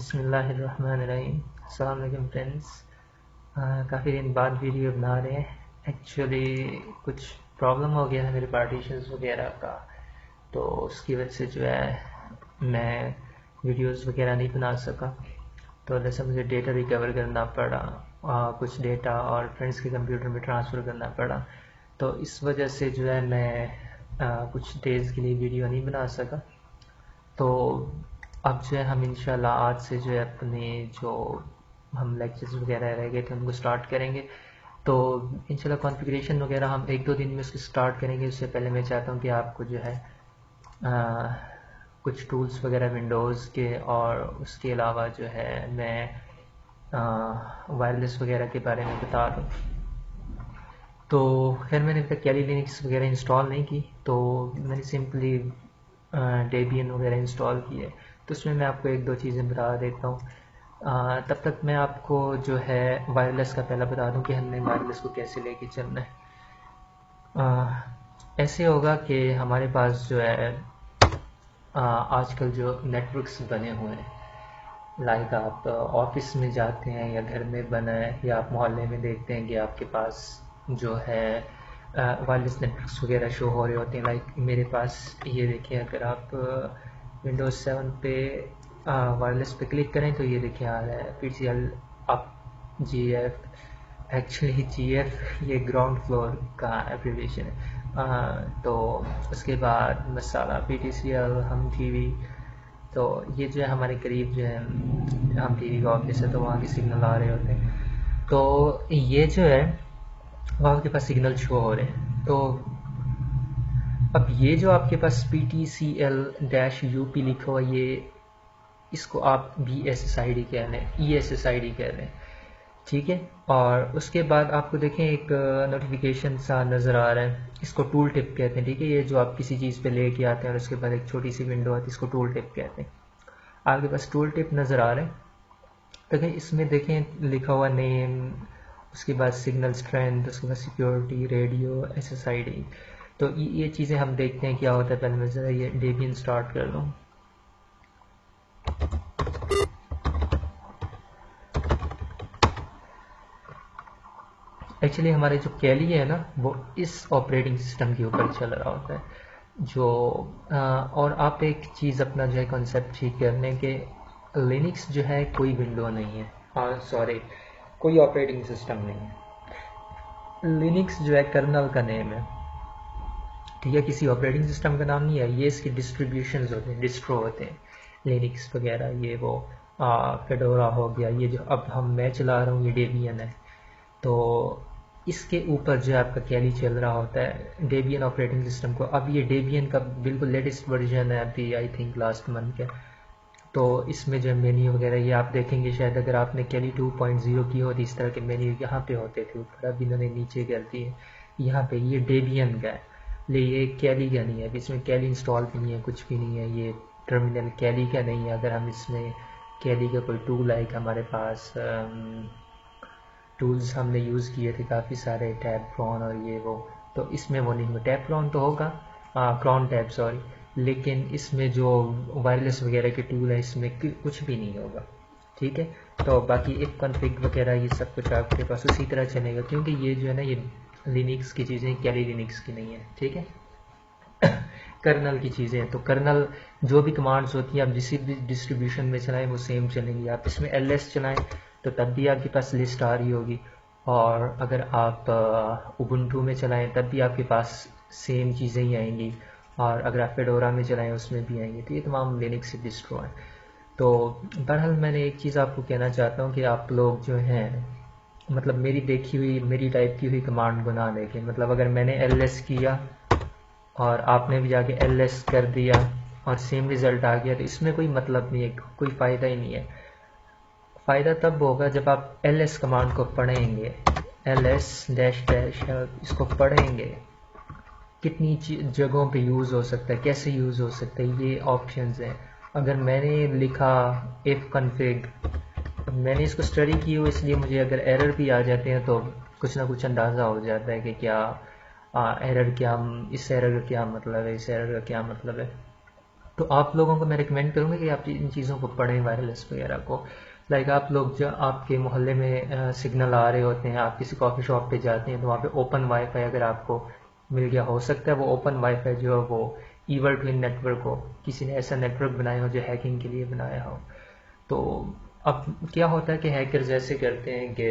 बिस्मिल्लाहिर्रहमानिर्रहीम। अस्सलाम वालेकुम फ्रेंड्स। काफ़ी दिन बाद वीडियो बना रहे हैं। एक्चुअली कुछ प्रॉब्लम हो गया है मेरे पार्टीशंस वगैरह का, तो उसकी वजह से जो है मैं वीडियोस वगैरह नहीं बना सका। तो जैसे मुझे डेटा रिकवर करना पड़ा, कुछ डेटा और फ्रेंड्स के कंप्यूटर में ट्रांसफ़र करना पड़ा। तो इस वजह से जो है मैं कुछ डेज़ के लिए वीडियो नहीं बना सका। तो अब जो है हम इंशाल्लाह आज से जो है अपने जो हम लेक्चर्स वगैरह रह गए थे उनको स्टार्ट करेंगे। तो इंशाल्लाह कॉन्फ़िगरेशन वगैरह हम एक दो दिन में उसको स्टार्ट करेंगे। उससे पहले मैं चाहता हूँ कि आपको जो है आ, कुछ टूल्स वगैरह विंडोज़ के, और उसके अलावा जो है मैं वायरलेस वगैरह के बारे में बता दूँ। तो खैर मैंने अभी तक कैली लिनक्स वगैरह इंस्टॉल नहीं की, तो मैंने सिंपली डेबियन वगैरह इंस्टॉल की है। तो उसमें मैं आपको एक दो चीज़ें बता देता हूँ। तब तक मैं आपको जो है वायरलेस का पहला बता दूँ कि हमने वायरलेस को कैसे लेके चलना है। ऐसे होगा कि हमारे पास जो है आजकल जो नेटवर्क्स बने हुए हैं, लाइक आप ऑफिस में जाते हैं या घर में बना है या आप मोहल्ले में देखते हैं कि आपके पास जो है वायरलेस नेटवर्क्स वगैरह शो हो रहे होते हैं। लाइक मेरे पास ये देखिए, अगर आप विंडोज़ 7 पे वायरलेस पे क्लिक करें तो ये देखिए आ रहा है PCL up GF। Actually GF ये ग्राउंड फ्लोर का एब्रिविएशन है। तो उसके बाद मसाला PTCL हम TV। तो ये जो है हमारे करीब जो है हम TV का ऑफिस है, तो वहाँ के सिग्नल आ रहे होते हैं। तो ये जो है वहाँ के पास सिग्नल शो हो रहे हैं। तो अब ये जो आपके पास PTCL-UP लिखा हुआ, ये इसको आप BSSID कह रहे हैं, ESSID कह रहे हैं, ठीक है। और उसके बाद आपको देखें एक नोटिफिकेशन सा नज़र आ रहा है, इसको टूल टिप कहते हैं, ठीक है। ये जो आप किसी चीज़ पे लेके आते हैं और उसके बाद एक छोटी सी विंडो आती है, इसको टूल टिप कहते हैं। आपके पास टूल टिप नज़र आ रहे हैं, देखें इसमें देखें लिखा हुआ नेम, उसके बाद सिग्नल स्ट्रेंथ, उसके बाद सिक्योरिटी, रेडियो, SSID। तो ये चीज़ें हम देखते हैं क्या होता है। पहले मैं ज़रा ये डेबियन स्टार्ट कर लूँ। एक्चुअली हमारे जो कैली है ना, वो इस ऑपरेटिंग सिस्टम के ऊपर चल रहा होता है जो और आप एक चीज़ अपना जो है कॉन्सेप्ट ठीक कर लें कि लिनक्स जो है कोई विंडो नहीं है, और सॉरी कोई ऑपरेटिंग सिस्टम नहीं है। लिनक्स जो है कर्नल का नेम है, ठीक है, किसी ऑपरेटिंग सिस्टम का नाम नहीं है। ये इसके डिस्ट्रीब्यूशन होते हैं, डिस्ट्रो होते हैं, लिनक्स वगैरह, ये वो फेडोरा हो गया, ये जो अब मैं चला रहा हूँ ये डेबियन है। तो इसके ऊपर जो है आपका कैली चल रहा होता है, डेबियन ऑपरेटिंग सिस्टम को। अब ये डेबियन का बिल्कुल लेटेस्ट वर्जन है, अभी आई थिंक लास्ट मंथ का। तो इसमें जो मेन्यू वगैरह ये आप देखेंगे, शायद अगर आपने कैली 2.0 की हो तो इस तरह के मेन्यू यहाँ पे होते थे ऊपर, अब इन्होंने नीचे कर दिए। यहाँ पे ये डेबियन का है, ले ये कैली का नहीं है, इसमें कैली इंस्टॉल भी नहीं है, कुछ भी नहीं है, ये टर्मिनल कैली का नहीं है। अगर हम इसमें कैली का कोई टूल है हमारे पास, टूल्स हमने यूज़ किए थे काफ़ी सारे, टैब प्रॉन और ये वो, तो इसमें वो नहीं होगा। टैब प्रॉन तो होगा, प्रॉन टैब सॉरी, लेकिन इसमें जो वायरलेस वगैरह के टूल है इसमें कुछ भी नहीं होगा, ठीक है। तो बाकी एक कॉन्फ़िग वगैरह ये सब कुछ आपके पास उसी तरह चलेगा, क्योंकि ये जो है ना ये लिनक्स की चीज़ें कैली लिनक्स की नहीं है, ठीक है। कर्नल की चीज़ें हैं, तो कर्नल जो भी कमांड्स होती हैं आप जिस भी डिस्ट्रीब्यूशन में चलाएं वो सेम चलेंगी। आप इसमें LS चलाएं तो तब भी आपके पास लिस्ट आ रही होगी, और अगर आप उबुंटू में चलाएं तब भी आपके पास सेम चीज़ें ही आएंगी, और अगर आप फेडोरा में चलाएं उसमें भी आएंगी। तो ये तमाम लिनक्स से डिस्ट्रो हैं। तो बहरहाल मैंने एक चीज़ आपको कहना चाहता हूँ कि आप लोग जो हैं, मतलब मेरी देखी हुई, मेरी टाइप की हुई कमांड को ना देखें। मतलब अगर मैंने LS किया और आपने भी जाके LS कर दिया और सेम रिज़ल्ट आ गया, तो इसमें कोई मतलब नहीं है, कोई फ़ायदा ही नहीं है। फ़ायदा तब होगा जब आप LS कमांड को पढ़ेंगे, LS डैश डैश इसको पढ़ेंगे, कितनी जगहों पे यूज़ हो सकता है, कैसे यूज़ हो सकता है, ये ऑप्शंस हैं। अगर मैंने लिखा इफ़ कन्फिग, मैंने इसको स्टडी की हो, इसलिए मुझे अगर एरर भी आ जाते हैं तो कुछ ना कुछ अंदाज़ा हो जाता है कि क्या एरर क्या, इस एरर का क्या मतलब है, इस एरर का क्या मतलब है। तो आप लोगों को मैं रिकमेंड करूँगा कि आप इन चीज़ों को पढ़ें, वायरलेस वगैरह को। लाइक आप लोग जो आपके मोहल्ले में सिग्नल आ रहे होते हैं, आप किसी कॉफ़ी शॉप पे जाते हैं तो वहाँ पे ओपन वाईफाई अगर आपको मिल गया, हो सकता है वो ओपन वाईफाई जो है वो ईवर ट्विन नेटवर्क हो, किसी ने ऐसा नेटवर्क बनाया हो जो हैकिंग के लिए बनाया हो। तो अब क्या होता है कि हैकर्स ऐसे करते हैं कि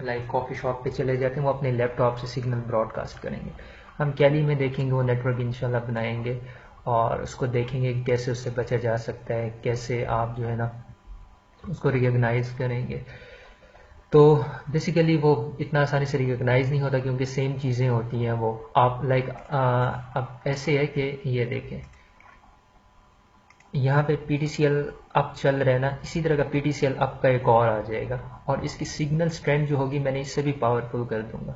लाइक कॉफ़ी शॉप पे चले जाते हैं, वो अपने लैपटॉप से सिग्नल ब्रॉडकास्ट करेंगे। हम कैली में देखेंगे वो नेटवर्क इंशाल्लाह बनाएंगे और उसको देखेंगे कि कैसे उससे बचा जा सकता है, कैसे आप जो है ना उसको रिकॉग्नाइज करेंगे। तो बेसिकली वो इतना आसानी से रिकॉग्नाइज नहीं होता क्योंकि सेम चीज़ें होती हैं वो। आप लाइक अब ऐसे है कि ये देखें यहाँ पे PTCL अप चल रहा है ना, इसी तरह का PTCL अप का एक और आ जाएगा और इसकी सिग्नल स्ट्रेंथ जो होगी मैंने इससे भी पावरफुल कर दूंगा।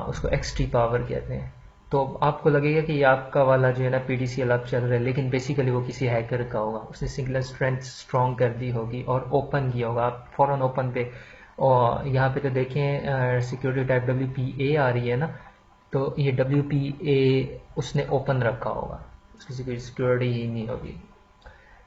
उसको एक्सट्री पावर कहते हैं। तो आपको लगेगा कि ये आपका वाला जो है ना PTCL अप चल रहा है, लेकिन बेसिकली वो किसी हैकर का होगा, उसने सिग्नल स्ट्रेंथ स्ट्रॉन्ग कर दी होगी और ओपन किया होगा। आप फ़ौरन ओपन पे, और यहाँ पे तो देखें सिक्योरिटी टाइप WPA आ रही है ना, तो ये WPA उसने ओपन रखा होगा, उसकी कोई सिक्योरिटी ही नहीं होगी।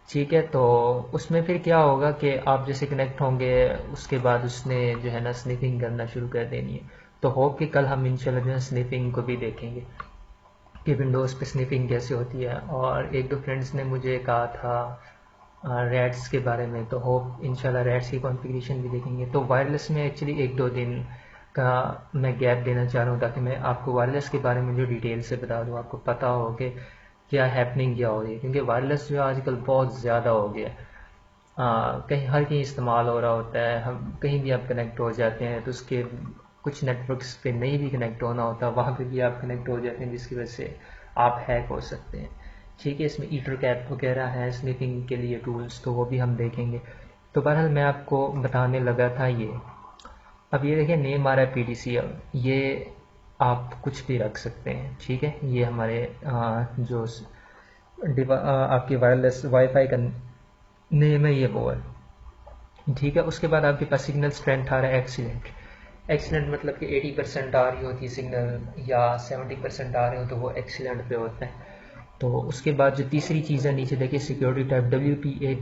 ठीक है, तो उसमें फिर क्या होगा कि आप जैसे कनेक्ट होंगे उसके बाद उसने जो है ना स्निफिंग करना शुरू कर देनी है। तो होप कि कल हम इंशाल्लाह जो है स्निफिंग को भी देखेंगे कि विंडोज़ पे स्निफिंग कैसे होती है। और एक दो फ्रेंड्स ने मुझे कहा था रैट्स के बारे में, तो होप इंशाल्लाह रैट्स की कॉन्फ़िगरेशन भी देखेंगे। तो वायरलेस में एक्चुअली एक दो दिन का मैं गैप देना चाह रहा हूँ ताकि मैं आपको वायरलेस के बारे में जो डिटेल से बता दूँ, आपको पता हो कि क्या हैपनिंग क्या हो रही है, क्योंकि वायरलेस जो आजकल बहुत ज़्यादा हो गया है। कहीं हर कहीं इस्तेमाल हो रहा होता है, हम कहीं भी आप कनेक्ट हो जाते हैं तो उसके कुछ नेटवर्क्स पे नहीं भी कनेक्ट होना होता, वहाँ पे भी आप कनेक्ट हो जाते हैं जिसकी वजह से आप हैक हो सकते हैं। ठीक है, इसमें ईथर कैट वगैरह है स्निफिंग के लिए टूल्स, तो वो भी हम देखेंगे। तो बहरहाल मैं आपको बताने लगा था ये। अब ये देखिए नेम आ रहा है PTCL, ये आप कुछ भी रख सकते हैं। ठीक है, ये हमारे जो आपकी वायरलेस वाईफाई का नेम है ये वो है। ठीक है, उसके बाद आपके पास सिग्नल स्ट्रेंथ आ रहा है एक्सीलेंट। एक्सीलेंट मतलब कि 80% आ रही होती है सिग्नल या 70% आ रहे हो तो वो एक्सीलेंट पे होता है। तो उसके बाद जो तीसरी चीज़ है नीचे देखिए security type WPA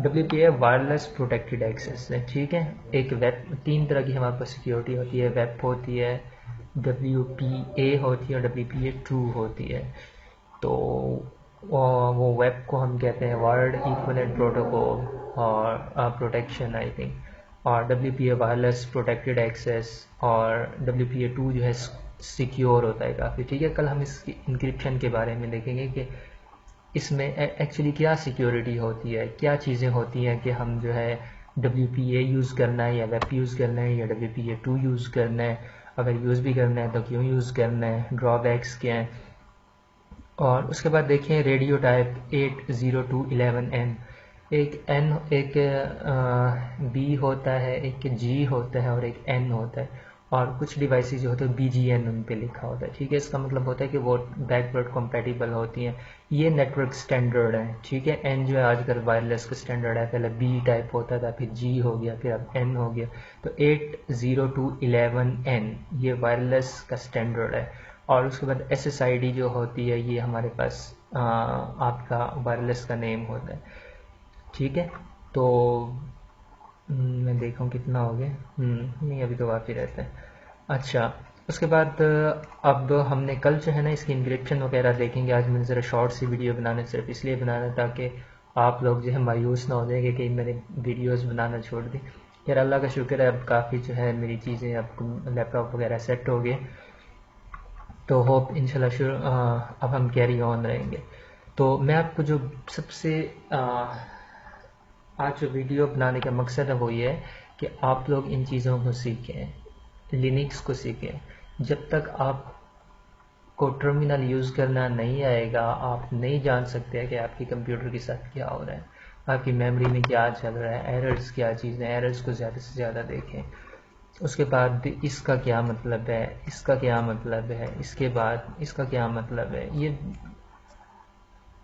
WPA wireless protected access है। ठीक है, एक वेब, तीन तरह की हमारे पास सिक्योरिटी होती है, वेब होती है, WPA होती है और WPA2 होती है। तो वो वेब को हम कहते हैं वर्ल्ड इक्विवेलेंट प्रोटोकॉल और प्रोटेक्शन आई थिंक, और WPA वायरलेस प्रोटेक्टेड एक्सेस, और WPA2 जो है सिक्योर होता है काफ़ी। ठीक है, कल हम इसकी इंक्रिप्शन के बारे में देखेंगे कि इसमें एक्चुअली क्या सिक्योरिटी होती है, क्या चीज़ें होती हैं कि हम जो है WPA यूज़ करना है या वेब यूज़ करना है या WPA2 यूज़ करना है, अगर यूज़ भी करना है तो क्यों यूज़ करना है, ड्रॉबैक्स क्या हैं। और उसके बाद देखें रेडियो टाइप 802.11n, एक N एक B होता है, एक G होता है और एक N होता है, और कुछ डिवाइसेस जो होते हैं BGN उन पे लिखा होता है। ठीक है, इसका मतलब होता है कि वो बैकवर्ड कंपैटिबल होती हैं। ये नेटवर्क स्टैंडर्ड है। ठीक है, N जो है आजकल वायरलेस का स्टैंडर्ड है, पहले B टाइप होता था, फिर G हो गया, फिर अब N हो गया। तो 802.11n ये वायरलेस का स्टैंडर्ड है। और उसके बाद SSID जो होती है ये हमारे पास आपका वायरलेस का नेम होता है। ठीक है, तो मैं देखा हूँ कितना हो गया, नहीं अभी तो काफ़ी रहता है। अच्छा, उसके बाद अब हमने कल जो है ना इसकी इंक्रिप्शन वगैरह देखेंगे। आज मैंने ज़रा शॉर्ट सी वीडियो बनाना सिर्फ इसलिए बनाना ताकि आप लोग जो है मायूस ना हो जाएंगे कि मैंने वीडियोस बनाना छोड़ दी। यार अल्लाह का शुक्र है अब काफ़ी जो है मेरी चीज़ें, अब लैपटॉप वगैरह सेट हो गए, तो होप इंशाल्लाह अब हम कैरी ऑन रहेंगे। तो मैं आपको जो सबसे आज जो वीडियो बनाने का मकसद है वो ये है कि आप लोग इन चीज़ों को सीखें, लिनक्स को सीखें। जब तक आपको टर्मिनल यूज़ करना नहीं आएगा, आप नहीं जान सकते कि आपके कंप्यूटर के साथ क्या हो रहा है, आपकी मेमोरी में क्या चल रहा है, एरर्स क्या चीज़ है, एरर्स को ज़्यादा से ज़्यादा देखें। उसके बाद इसका क्या मतलब है, इसका क्या मतलब है, इसके बाद इसका क्या मतलब है, ये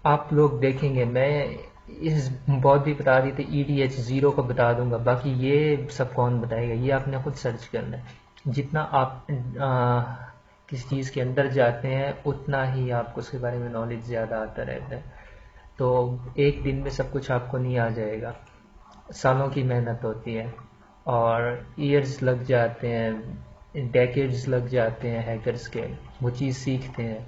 आप लोग देखेंगे। मैं इस बहुत भी बता दी थी EDH0 को बता दूंगा, बाकी ये सब कौन बताएगा, ये आपने खुद सर्च करना है। जितना आप किसी चीज़ के अंदर जाते हैं उतना ही आपको उसके बारे में नॉलेज ज़्यादा आता रहता है। तो एक दिन में सब कुछ आपको नहीं आ जाएगा, सालों की मेहनत होती है और ईयर्स लग जाते हैं, डेकेड्स लग जाते हैं हैकर्स के, वो चीज़ सीखते हैं।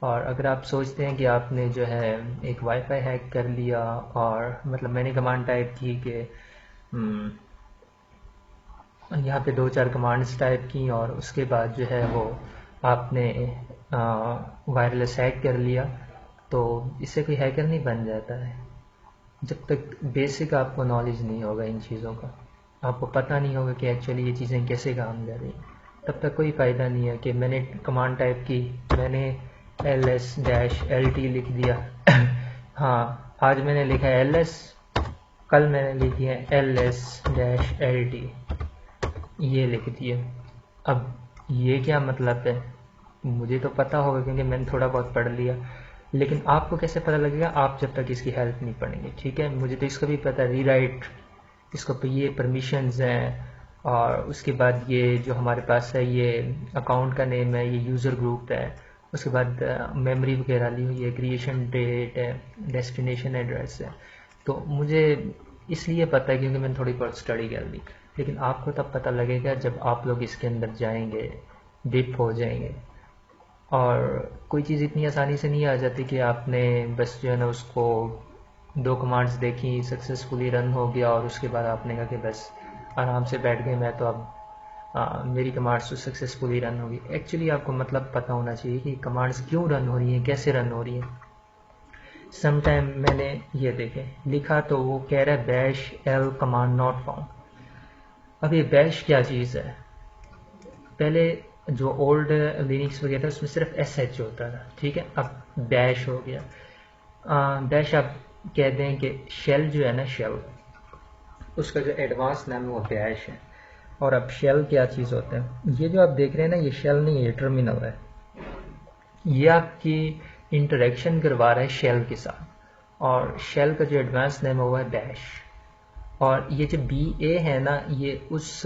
और अगर आप सोचते हैं कि आपने जो है एक वाईफाई हैक कर लिया और मतलब मैंने कमांड टाइप की कि यहाँ पे 2-4 कमांड्स टाइप की और उसके बाद जो है वो आपने वायरलेस हैक कर लिया, तो इससे कोई हैकर नहीं बन जाता है। जब तक बेसिक आपको नॉलेज नहीं होगा इन चीज़ों का, आपको पता नहीं होगा कि एक्चुअली ये चीज़ें कैसे काम कर रही हैं, तब तक कोई फ़ायदा नहीं है कि मैंने कमांड टाइप की, मैंने ls-lt लिख दिया हाँ, आज मैंने लिखा है ls, कल मैंने लिखी है ls-lt, ये लिख दिया। अब ये क्या मतलब है, मुझे तो पता होगा क्योंकि मैंने थोड़ा बहुत पढ़ लिया, लेकिन आपको कैसे पता लगेगा आप जब तक इसकी हेल्प नहीं पढ़ेंगे। ठीक है, मुझे तो इसका भी पता है, रीराइट, इसको पे ये परमिशंस हैं और उसके बाद ये जो हमारे पास है ये अकाउंट का नेम है, ये यूज़र ग्रुप है, उसके बाद मेमोरी वगैरह ली हुई है, क्रिएशन डेट है, डेस्टिनेशन एड्रेस है। तो मुझे इसलिए पता है क्योंकि मैंने थोड़ी बहुत स्टडी कर ली, लेकिन आपको तब पता लगेगा जब आप लोग इसके अंदर जाएंगे, डिप हो जाएंगे। और कोई चीज़ इतनी आसानी से नहीं आ जाती कि आपने बस जो है ना उसको 2 कमांड्स देखी, सक्सेसफुली रन हो गया और उसके बाद आपने कहा कि बस आराम से बैठ गए, मैं तो अब मेरी कमांड्स तो सक्सेसफुली रन होगी। एक्चुअली आपको मतलब पता होना चाहिए कि कमांड्स क्यों रन हो रही हैं, कैसे रन हो रही हैं। समटाइम मैंने ये देखे लिखा तो वो कह रहा है bash L command not found. अब ये बैश क्या चीज़ है, पहले जो ओल्ड लिनक्स वगैरह था उसमें सिर्फ SH होता था, ठीक है, अब बैश हो गया। बैश आप कह दें कि शेल जो है ना, शेल, उसका जो एडवांस नाम है वो बैश है। और अब शेल क्या चीज़ होता है, ये जो आप देख रहे हैं ना, ये शेल नहीं है, ये टर्मिनल है। ये आपकी इंटरेक्शन करवा रहा है शेल के साथ, और शेल का जो एडवांस नेम है वो है बैश। और ये जो BA है ना, ये उस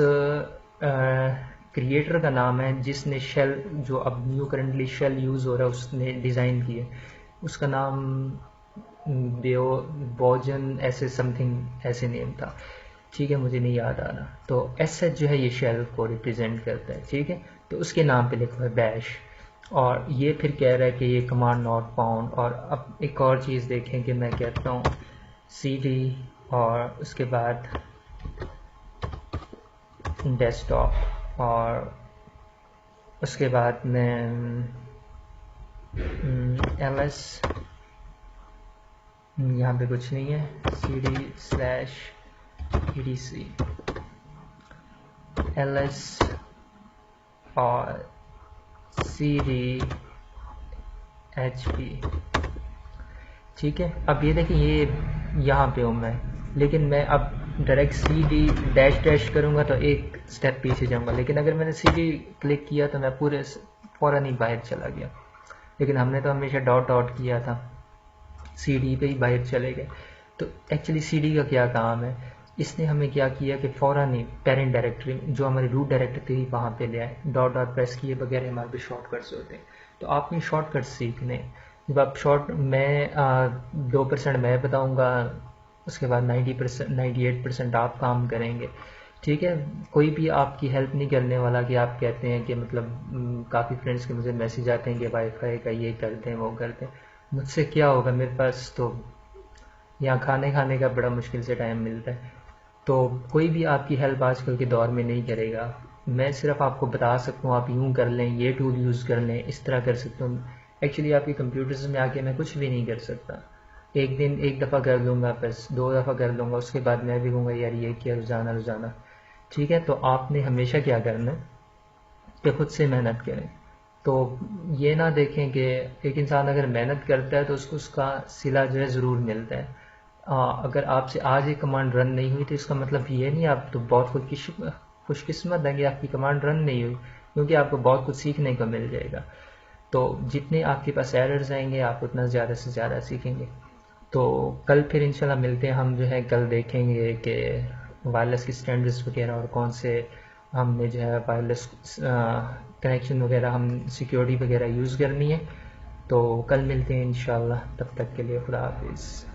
क्रिएटर का नाम है जिसने शेल, जो अब न्यू करंटली शेल यूज़ हो रहा है, उसने डिज़ाइन किया, उसका नाम बोजन ऐसे समथिंग ऐसे नेम था, ठीक है, मुझे नहीं याद आ रहा। तो SH जो है ये शेल को रिप्रेजेंट करता है, ठीक है, तो उसके नाम पे लिखा है बैश। और ये फिर कह रहा है कि ये कमांड नॉट फाउंड। और अब एक और चीज़ देखें कि मैं कहता हूँ CD और उसके बाद डेस्कटॉप और उसके बाद में ls, यहाँ पे कुछ नहीं है, CD/etc ls और CD HP, ठीक है। अब ये देखिए ये यहाँ पे हूँ मैं, लेकिन मैं अब डायरेक्ट CD करूँगा तो एक स्टेप पीछे जाऊँगा, लेकिन अगर मैंने CD क्लिक किया तो मैं पूरे फ़ौरन ही बाहर चला गया। लेकिन हमने तो हमेशा डॉट डॉट किया था, CD पे ही बाहर चले गए। तो एक्चुअली CD का क्या काम है, इसने हमें क्या किया कि फ़ौरन ही पेरेंट डायरेक्टरी जो हमारी रूट डायरेक्टरी थी वहाँ पे ले आए, डॉट डॉट प्रेस किए बगैर हमारे पे शॉर्टकट्स होते हैं। तो आपने शॉर्टकट्स सीखने, जब आप मैं 2% मैं बताऊंगा, उसके बाद 90% 98% आप काम करेंगे, ठीक है। कोई भी आपकी हेल्प नहीं करने वाला कि आप कहते हैं कि मतलब काफ़ी फ्रेंड्स के मुझे मैसेज आते हैं कि वाईफाई का ये कर दें वो कर दें, मुझसे क्या होगा, मेरे पास तो यहाँ खाने का बड़ा मुश्किल से टाइम मिलता है। तो कोई भी आपकी हेल्प आजकल के दौर में नहीं करेगा। मैं सिर्फ आपको बता सकता हूँ आप यूँ कर लें, ये टूल यूज़ कर लें, इस तरह कर सकता हूँ। एक्चुअली आपके कंप्यूटर्स में आके मैं कुछ भी नहीं कर सकता। एक दिन एक दफ़ा कर लूँगा, बस 2 दफ़ा कर लूँगा, उसके बाद मैं भी कहूँगा यार ये क्या रोज़ाना, ठीक है। तो आपने हमेशा क्या करना है कि खुद से मेहनत करें। तो ये ना देखें कि एक इंसान अगर मेहनत करता है तो उसको उसका सिला जो है ज़रूर मिलता है। अगर आपसे आज एक कमांड रन नहीं हुई तो इसका मतलब ये नहीं आप तो बहुत खुशकिस्मत है कि आपकी कमांड रन नहीं हुई, क्योंकि आपको बहुत कुछ सीखने को मिल जाएगा। तो जितने आपके पास एरर्स आएंगे आप उतना ज़्यादा से ज़्यादा सीखेंगे। तो कल फिर इंशाल्लाह मिलते हैं, हम जो है कल देखेंगे कि वायरलेस की स्टैंडर्ड्स वगैरह और कौन से हमने जो है वायरलेस कनेक्शन वगैरह हम सिक्योरिटी वगैरह यूज़ करनी है। तो कल मिलते हैं इंशाल्लाह, तब तक के लिए खुदा हाफिज़।